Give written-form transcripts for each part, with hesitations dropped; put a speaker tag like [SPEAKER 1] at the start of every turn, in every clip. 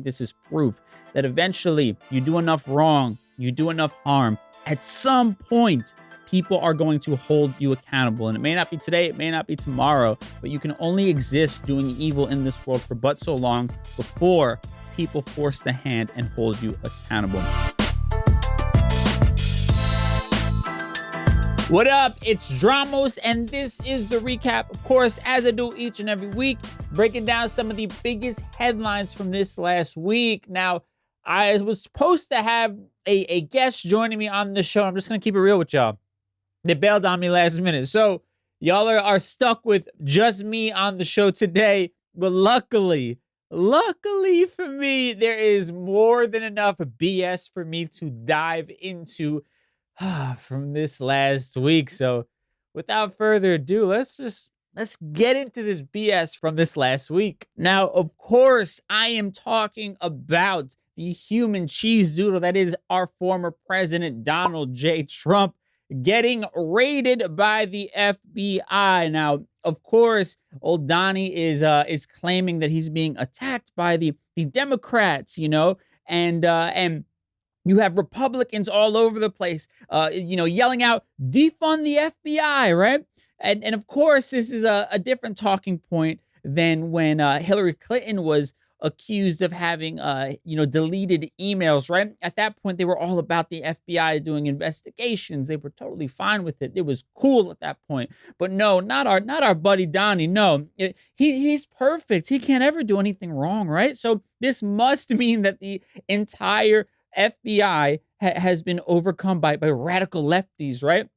[SPEAKER 1] think this is proof that eventually you do enough wrong, you do enough harm, at some point, people are going to hold you accountable. And it may not be today, it may not be tomorrow, but you can only exist doing evil in this world for but so long before people force the hand and hold you accountable. What up? It's Dramos, and this is the recap, of course, as I do each and every week, breaking down some of the biggest headlines from this last week. Now, I was supposed to have a guest joining me on the show. I'm just going to keep it real with y'all. They bailed on me last minute. So y'all are stuck with just me on the show today. But luckily for me, there is more than enough BS for me to dive into from this last week. So without further ado, let's get into this BS from this last week. Now, of course, I am talking about the human cheese doodle that is our former president, Donald J. Trump, getting raided by the FBI. Now, of course, old Donnie is claiming that he's being attacked by the Democrats, and you have Republicans all over the place, yelling out, defund the FBI, right? And of course, this is a different talking point than when Hillary Clinton was accused of having, deleted emails, right? At that point, they were all about the FBI doing investigations. They were totally fine with it. It was cool at that point. But no, not our buddy Donnie. No, he's perfect. He can't ever do anything wrong, right? So this must mean that the entire FBI has been overcome by radical lefties, right?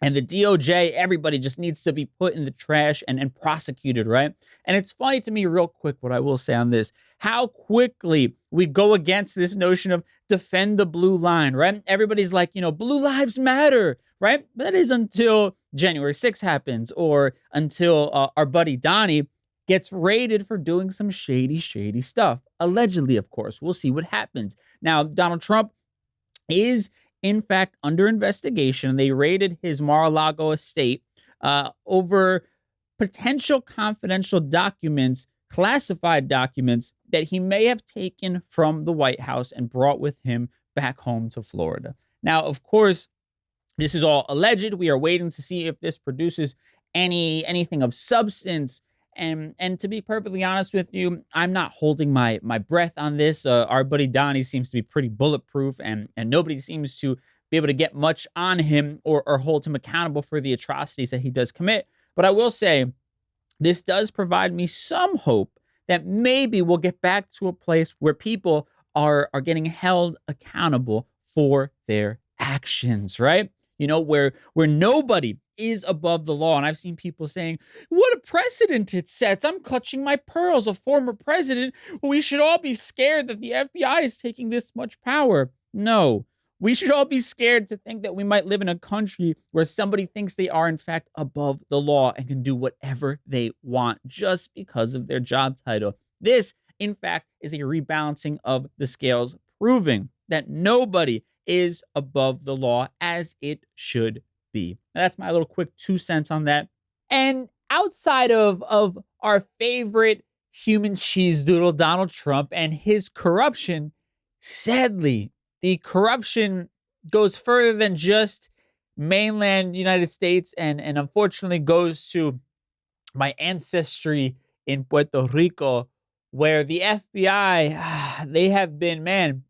[SPEAKER 1] And the DOJ, everybody just needs to be put in the trash and prosecuted, right? And it's funny to me, real quick, what I will say on this, how quickly we go against this notion of defend the blue line, right? Everybody's like, blue lives matter, right? But that is until January 6th happens, or until our buddy Donnie gets raided for doing some shady stuff. Allegedly, of course. We'll see what happens. Now, Donald Trump is, in fact, under investigation. They raided his Mar-a-Lago estate over potential confidential documents, classified documents that he may have taken from the White House and brought with him back home to Florida. Now, of course, this is all alleged. We are waiting to see if this produces anything of substance. And to be perfectly honest with you, I'm not holding my breath on this. Our buddy Donnie seems to be pretty bulletproof, and nobody seems to be able to get much on him or hold him accountable for the atrocities that he does commit. But I will say, this does provide me some hope that maybe we'll get back to a place where people are getting held accountable for their actions, right? Where nobody is above the law. And I've seen people saying, what a precedent it sets. I'm clutching my pearls, a former president. We should all be scared that the FBI is taking this much power. No, we should all be scared to think that we might live in a country where somebody thinks they are, in fact, above the law and can do whatever they want just because of their job title. This, in fact, is a rebalancing of the scales, proving that nobody is above the law as it should be. Now, that's my little quick 2 cents on that. And outside of our favorite human cheese doodle, Donald Trump, and his corruption, sadly, the corruption goes further than just mainland United States and unfortunately goes to my ancestry in Puerto Rico, where the FBI, they have been,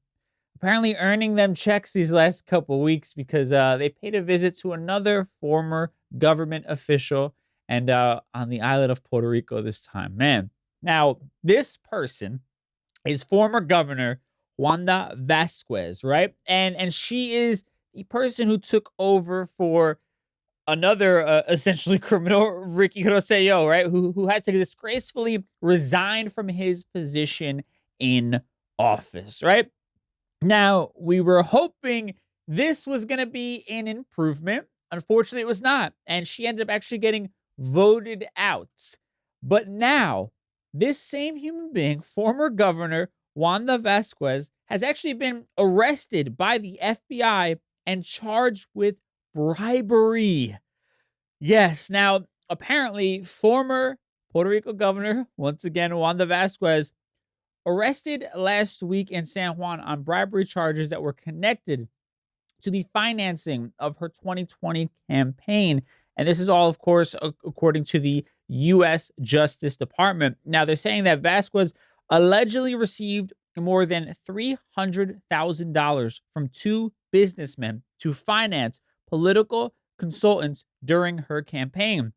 [SPEAKER 1] apparently earning them checks these last couple weeks because they paid a visit to another former government official, and on the island of Puerto Rico this time. Now, this person is former Governor Wanda Vazquez, right? And she is the person who took over for another essentially criminal, Ricky Rosselló, right? Who had to disgracefully resign from his position in office, right? Now, we were hoping this was going to be an improvement. Unfortunately, it was not. And she ended up actually getting voted out. But now, this same human being, former Governor Wanda Vazquez, has actually been arrested by the FBI and charged with bribery. Yes, now, apparently, former Puerto Rico Governor, once again, Wanda Vazquez, arrested last week in San Juan on bribery charges that were connected to the financing of her 2020 campaign. And this is all, of course, according to the U.S. Justice Department. Now, they're saying that Vazquez allegedly received more than $300,000 from two businessmen to finance political consultants during her campaign.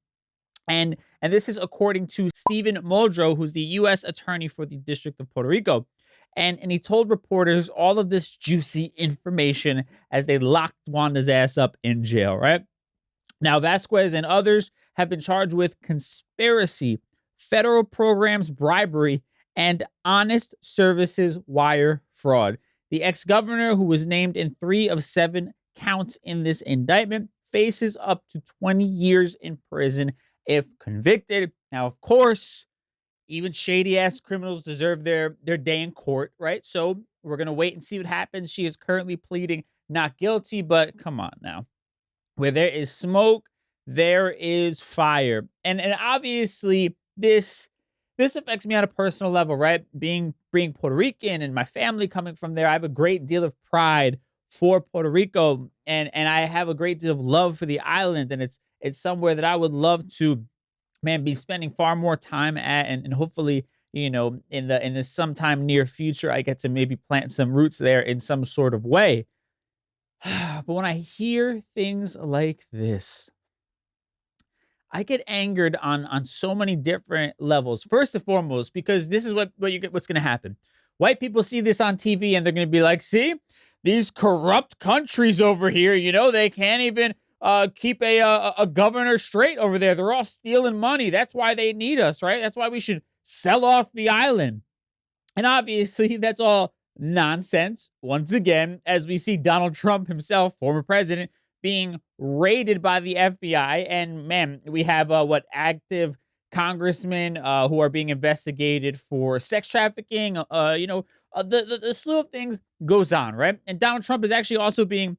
[SPEAKER 1] And this is according to Stephen Muldrow, who's the U.S. attorney for the District of Puerto Rico. And he told reporters all of this juicy information as they locked Wanda's ass up in jail, right? Now, Vazquez and others have been charged with conspiracy, federal programs bribery, and honest services wire fraud. The ex-governor, who was named in 3 of 7 counts in this indictment, faces up to 20 years in prison if convicted. Now, of course, even shady-ass criminals deserve their day in court, right? So we're going to wait and see what happens. She is currently pleading not guilty, but come on now. Where there is smoke, there is fire. And obviously, this affects me on a personal level, right? Being Puerto Rican and my family coming from there, I have a great deal of pride for Puerto Rico, and I have a great deal of love for the island, and it's somewhere that I would love to, man, be spending far more time at, and hopefully, in the sometime near future, I get to maybe plant some roots there in some sort of way. But when I hear things like this, I get angered on so many different levels. First and foremost, because this is what's going to happen. White people see this on TV and they're going to be like, see, these corrupt countries over here, they can't even keep a governor straight over there. They're all stealing money. That's why they need us, right? That's why we should sell off the island. And obviously, that's all nonsense. Once again, as we see Donald Trump himself, former president, being raided by the FBI. And man, we have active congressmen who are being investigated for sex trafficking. The slew of things goes on, right? And Donald Trump is actually also being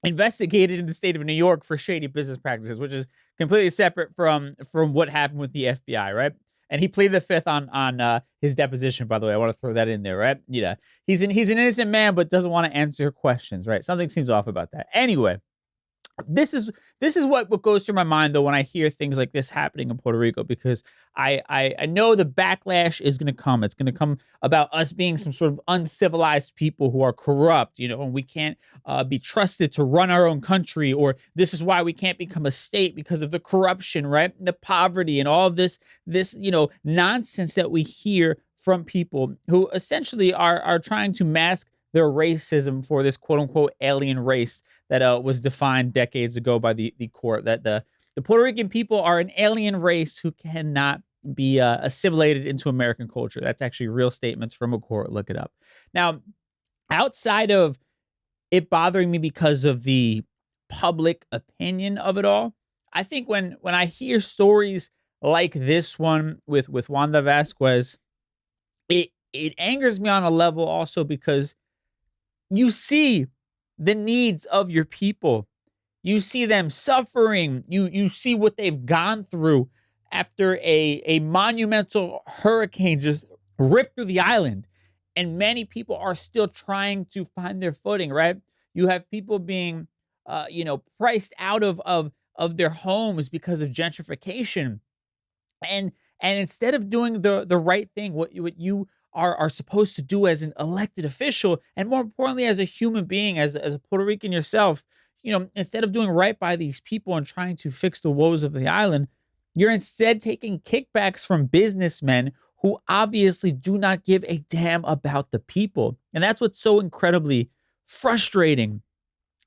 [SPEAKER 1] investigated in the state of New York for shady business practices, which is completely separate from what happened with the FBI, right? And he pleaded the fifth on his deposition, by the way. I want to throw that in there, right? Yeah. He's an innocent man, but doesn't want to answer questions, right? Something seems off about that. Anyway, this is what goes through my mind, though, when I hear things like this happening in Puerto Rico, because I know the backlash is going to come. It's going to come about us being some sort of uncivilized people who are corrupt, and we can't be trusted to run our own country, or this is why we can't become a state because of the corruption, right? The poverty and all this nonsense that we hear from people who essentially are trying to mask their racism for this quote-unquote alien race that was defined decades ago by the court, that the Puerto Rican people are an alien race who cannot be assimilated into American culture. That's actually real statements from a court. Look it up. Now, outside of it bothering me because of the public opinion of it all, I think when I hear stories like this one with Wanda Vazquez, it angers me on a level also because you see the needs of your people. You see them suffering. You see what they've gone through after a monumental hurricane just ripped through the island. And many people are still trying to find their footing, right? You have people being, priced out of their homes because of gentrification. And instead of doing the right thing, what you are supposed to do as an elected official, and more importantly, as a human being, as a Puerto Rican yourself, instead of doing right by these people and trying to fix the woes of the island, you're instead taking kickbacks from businessmen who obviously do not give a damn about the people. And that's what's so incredibly frustrating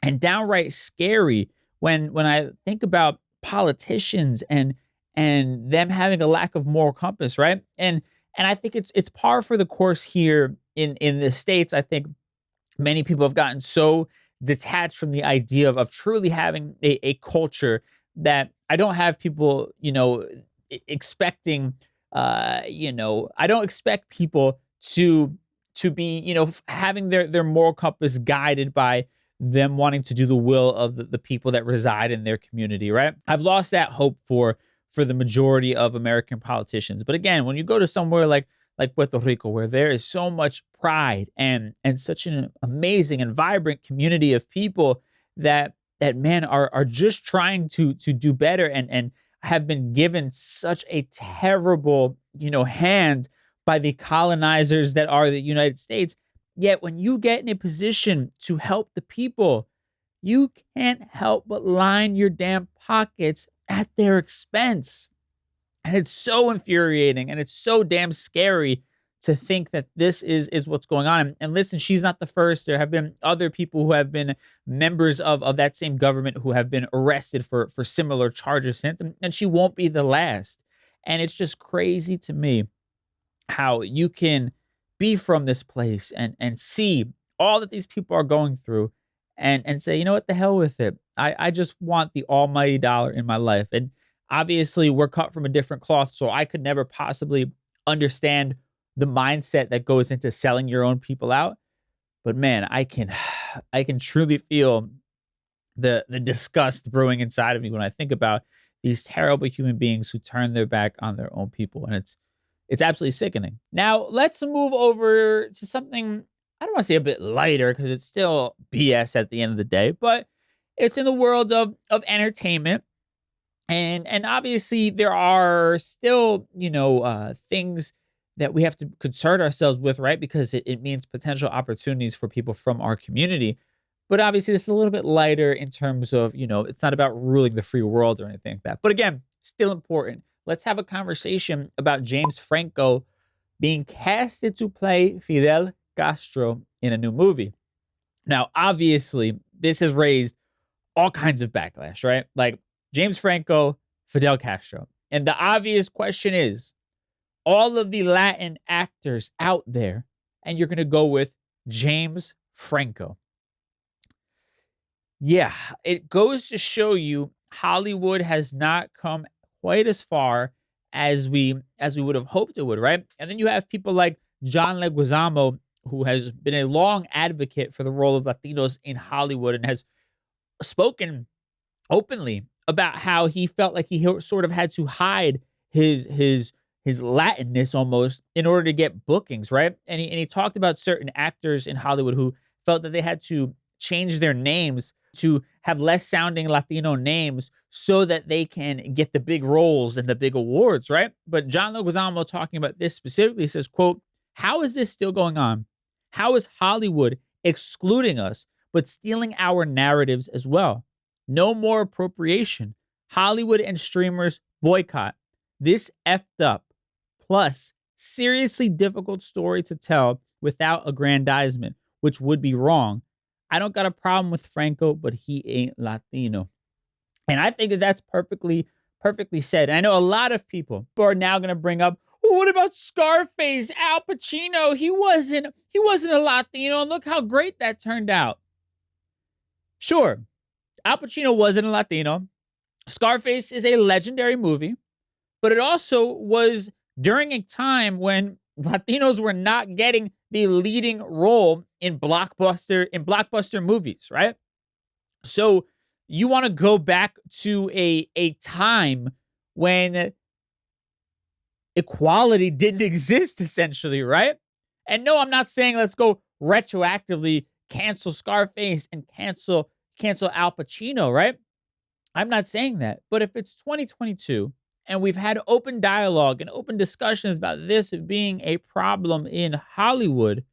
[SPEAKER 1] and downright scary when I think about politicians and them having a lack of moral compass, right? And I think it's par for the course here in the States. I think many people have gotten so detached from the idea of truly having a culture that I don't have people, expecting, I don't expect people to be, having their moral compass guided by them wanting to do the will of the people that reside in their community, right? I've lost that hope for the majority of American politicians. But again, when you go to somewhere like like Puerto Rico, where there is so much pride and such an amazing and vibrant community of people that man are just trying to do better and have been given such a terrible, hand by the colonizers that are the United States. Yet when you get in a position to help the people, you can't help but line your damn pockets at their expense. And it's so infuriating and it's so damn scary to think that this is what's going on. And listen, she's not the first. There have been other people who have been members of that same government who have been arrested for similar charges since, and she won't be the last. And it's just crazy to me how you can be from this place and see all that these people are going through and say, you know what, the hell with it. I just want the almighty dollar in my life. And obviously we're cut from a different cloth, so I could never possibly understand the mindset that goes into selling your own people out. But man, I can truly feel the disgust brewing inside of me when I think about these terrible human beings who turn their back on their own people. And it's absolutely sickening. Now, let's move over to something, I don't want to say a bit lighter because it's still BS at the end of the day, but it's in the world of entertainment. And obviously there are still, things that we have to concern ourselves with, right? Because it means potential opportunities for people from our community. But obviously this is a little bit lighter in terms of, it's not about ruling the free world or anything like that. But again, still important. Let's have a conversation about James Franco being casted to play Fidel Castro in a new movie. Now, obviously, this has raised all kinds of backlash, right? Like James Franco, Fidel Castro. And the obvious question is, all of the Latin actors out there, and you're going to go with James Franco. Yeah, it goes to show you Hollywood has not come quite as far as we would have hoped it would, right? And then you have people like John Leguizamo, who has been a long advocate for the role of Latinos in Hollywood and has spoken openly about how he felt like he sort of had to hide his Latinness almost in order to get bookings, right? And he talked about certain actors in Hollywood who felt that they had to change their names to have less sounding Latino names so that they can get the big roles and the big awards, right? But John Leguizamo, talking about this specifically, says, quote, "How is this still going on? How is Hollywood excluding us but stealing our narratives as well? No more appropriation. Hollywood and streamers boycott. This effed up. Plus, seriously difficult story to tell without aggrandizement, which would be wrong. I don't got a problem with Franco, but he ain't Latino." And I think that that's perfectly said. And I know a lot of people are now going to bring up, well, what about Scarface, Al Pacino? He wasn't a Latino, and look how great that turned out. Sure, Al Pacino wasn't a Latino. Scarface is a legendary movie, but it also was during a time when Latinos were not getting the leading role in blockbuster movies, right? So you want to go back to a time when equality didn't exist, essentially, right? And no, I'm not saying let's go retroactively cancel Scarface and cancel Al Pacino, right? I'm not saying that. But if it's 2022 and we've had open dialogue and open discussions about this being a problem in Hollywood,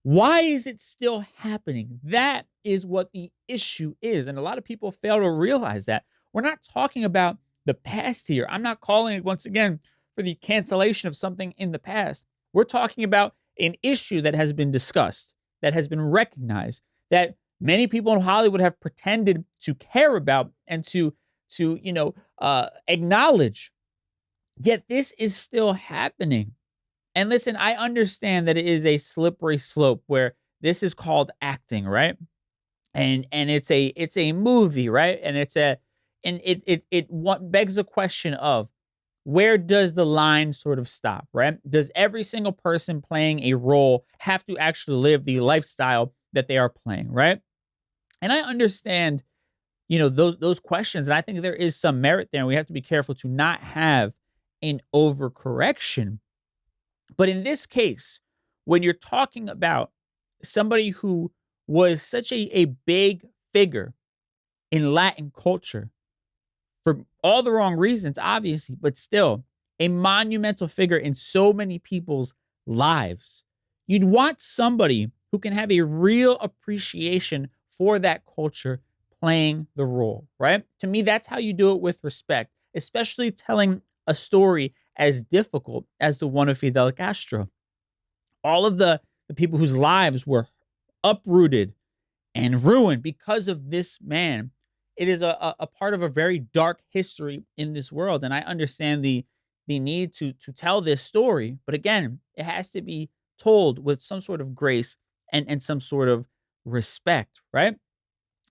[SPEAKER 1] why is it still happening? That is what the issue is. And a lot of people fail to realize that. We're not talking about the past here. I'm not calling it, once again, for the cancellation of something in the past. We're talking about an issue that has been discussed, that has been recognized, that many people in Hollywood have pretended to care about and to acknowledge. Yet this is still happening. And listen, I understand that it is a slippery slope where this is called acting, right? And it's a movie, right? And it what begs the question of, where does the line sort of stop, right? Does every single person playing a role have to actually live the lifestyle that they are playing, right? And I understand, those questions, and I think there is some merit there, and we have to be careful to not have an overcorrection. But in this case, when you're talking about somebody who was such a big figure in Latin culture for all the wrong reasons, obviously, but still a monumental figure in so many people's lives, you'd want somebody who can have a real appreciation for that culture playing the role, right? To me, that's how you do it with respect, especially telling a story as difficult as the one of Fidel Castro. All of the people whose lives were uprooted and ruined because of this man. It is a part of a very dark history in this world. And I understand the need to tell this story. But again, it has to be told with some sort of grace and some sort of respect, right?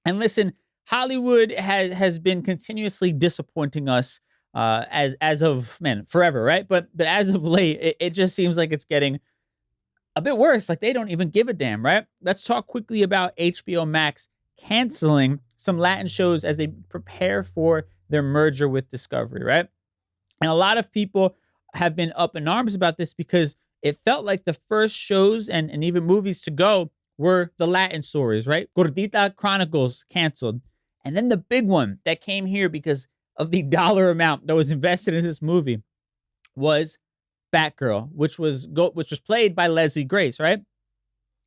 [SPEAKER 1] And listen, Hollywood has been continuously disappointing us as of, man, forever, right? But as of late, it just seems like it's getting a bit worse. Like they don't even give a damn, right? Let's talk quickly about HBO Max canceling some Latin shows as they prepare for their merger with Discovery, right? And a lot of people have been up in arms about this because it felt like the first shows and even movies to go were the Latin stories, right? Gordita Chronicles canceled. And then the big one that came here because of the dollar amount that was invested in this movie was Batgirl, which was played by Leslie Grace, right?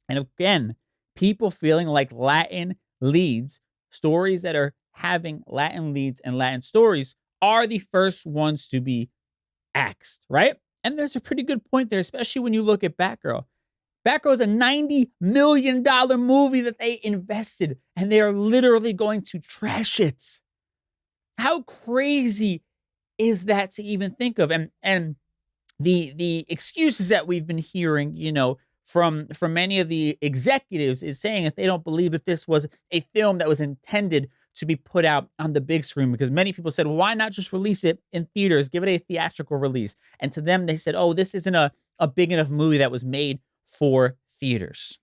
[SPEAKER 1] And again, people feeling like Latin leads, stories that are having Latin leads and Latin stories are the first ones to be axed, right? And there's a pretty good point there, especially when you look at Batgirl. Batgirl is a $90 million movie that they invested, and they are literally going to trash it. How crazy is that to even think of? And the excuses that we've been hearing, from many of the executives is saying that they don't believe that this was a film that was intended to be put out on the big screen, because many people said, well, why not just release it in theaters, give it a theatrical release? And to them, they said, oh, this isn't a big enough movie that was made for theaters.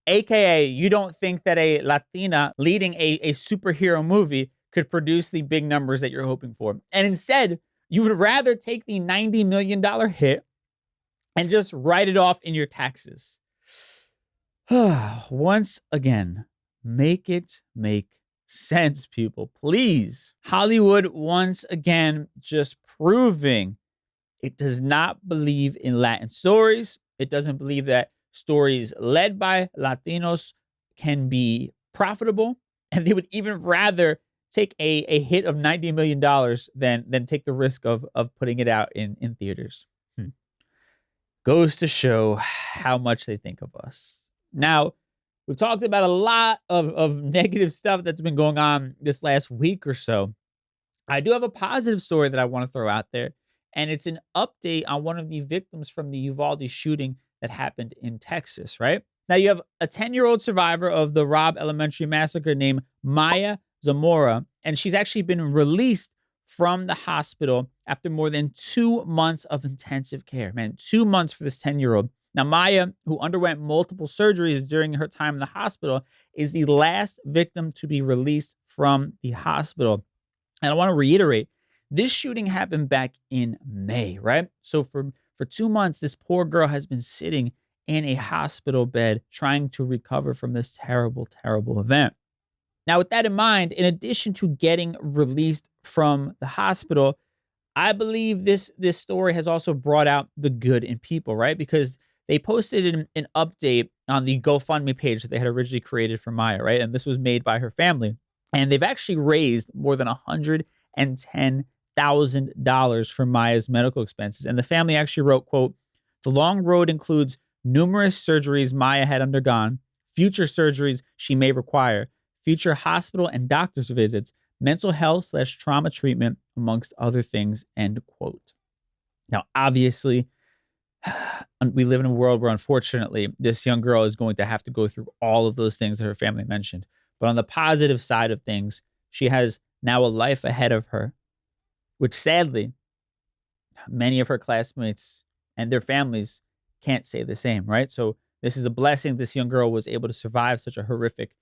[SPEAKER 1] AKA, you don't think that a Latina leading a superhero movie could produce the big numbers that you're hoping for. And instead, you would rather take the $90 million hit and just write it off in your taxes. Once again, make it make sense, people. Please. Hollywood, once again, just proving it does not believe in Latin stories. It doesn't believe that stories led by Latinos can be profitable. And they would even rather take a hit of $90 million than take the risk of putting it out in theaters. Goes to show how much they think of us. Now, we've talked about a lot of negative stuff that's been going on this last week or so. I do have a positive story that I want to throw out there, and it's an update on one of the victims from the Uvalde shooting that happened in Texas, right? Now, you have a 10-year-old survivor of the Robb Elementary Massacre named Maya Zamora, and she's actually been released from the hospital after more than 2 months of intensive care. Man, 2 months for this 10-year-old. Now, Maya, who underwent multiple surgeries during her time in the hospital, is the last victim to be released from the hospital. And I want to reiterate, this shooting happened back in May, right? So for 2 months, this poor girl has been sitting in a hospital bed trying to recover from this terrible, terrible event. Now, with that in mind, in addition to getting released from the hospital, I believe this story has also brought out the good in people, right? Because they posted an update on the GoFundMe page that they had originally created for Maya, right? And this was made by her family. And they've actually raised more than $110,000 for Maya's medical expenses. And the family actually wrote, quote, "The long road includes numerous surgeries Maya had undergone, future surgeries she may require, future hospital and doctor's visits, mental health/trauma treatment, amongst other things," end quote. Now, obviously, we live in a world where, unfortunately, this young girl is going to have to go through all of those things that her family mentioned. But on the positive side of things, she has now a life ahead of her, which sadly, many of her classmates and their families can't say the same, right? So this is a blessing. This young girl was able to survive such a horrific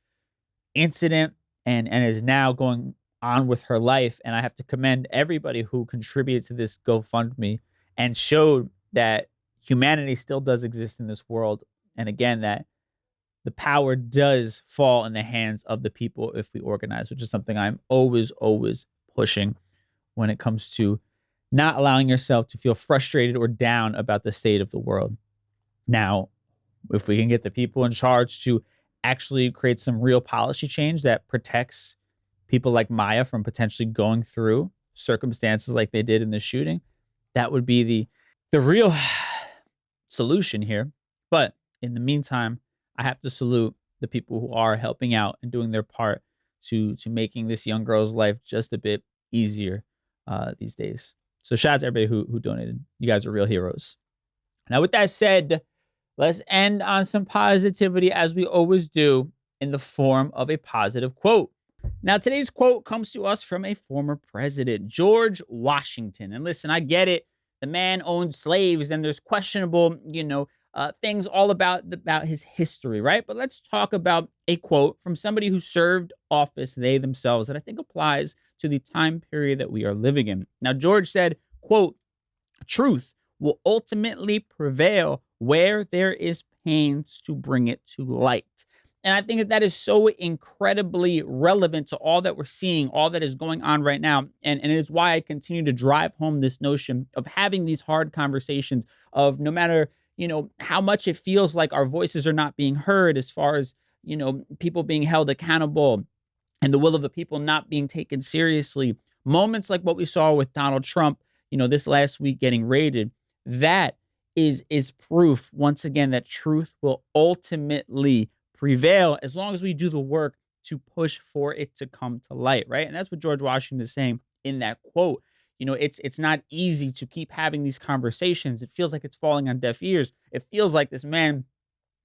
[SPEAKER 1] incident and is now going on with her life. And I have to commend everybody who contributed to this GoFundMe and showed that humanity still does exist in this world. And again, that the power does fall in the hands of the people if we organize, which is something I'm always pushing when it comes to not allowing yourself to feel frustrated or down about the state of the world. Now, if we can get the people in charge to actually create some real policy change that protects people like Maya from potentially going through circumstances like they did in the shooting, that would be the real solution here. But in the meantime, I have to salute the people who are helping out and doing their part to making this young girl's life just a bit easier these days. So shout out to everybody who donated. You guys are real heroes. Now, with that said, let's end on some positivity, as we always do, in the form of a positive quote. Now, today's quote comes to us from a former president, George Washington. And listen, I get it. The man owned slaves, and there's questionable, things all about his history, right? But let's talk about a quote from somebody who served office, they themselves, that I think applies to the time period that we are living in. Now, George said, quote, "Truth will ultimately prevail where there is pains to bring it to light." And I think that is so incredibly relevant to all that we're seeing, all that is going on right now. And it is why I continue to drive home this notion of having these hard conversations of no matter, how much it feels like our voices are not being heard as far as, people being held accountable and the will of the people not being taken seriously. Moments like what we saw with Donald Trump, this last week getting raided, that is proof, once again, that truth will ultimately prevail as long as we do the work to push for it to come to light, right? And that's what George Washington is saying in that quote. It's not easy to keep having these conversations. It feels like it's falling on deaf ears. It feels like this man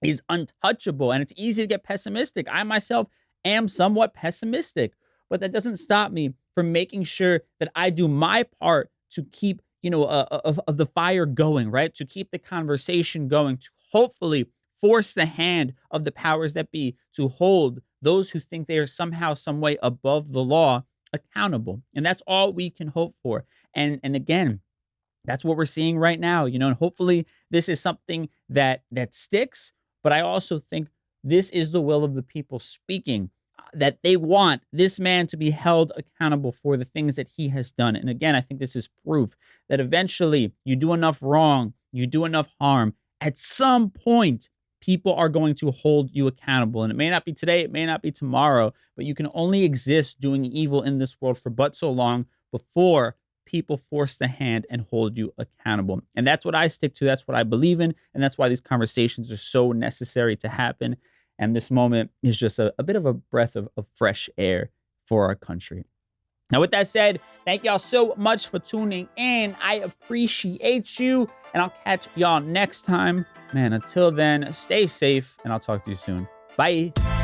[SPEAKER 1] is untouchable, and it's easy to get pessimistic. I myself am somewhat pessimistic, but that doesn't stop me from making sure that I do my part to keep, of the fire going, right? To keep the conversation going, to hopefully force the hand of the powers that be to hold those who think they are somehow, some way above the law accountable. And that's all we can hope for. And again, that's what we're seeing right now, and hopefully this is something that sticks. But I also think this is the will of the people speaking, that they want this man to be held accountable for the things that he has done. And again, I think this is proof that eventually you do enough wrong, you do enough harm, at some point, people are going to hold you accountable. And it may not be today, it may not be tomorrow, but you can only exist doing evil in this world for but so long before people force the hand and hold you accountable. And that's what I stick to. That's what I believe in. And that's why these conversations are so necessary to happen. And this moment is just a bit of a breath of fresh air for our country. Now, with that said, thank y'all so much for tuning in. I appreciate you, and I'll catch y'all next time. Man, until then, stay safe, and I'll talk to you soon. Bye.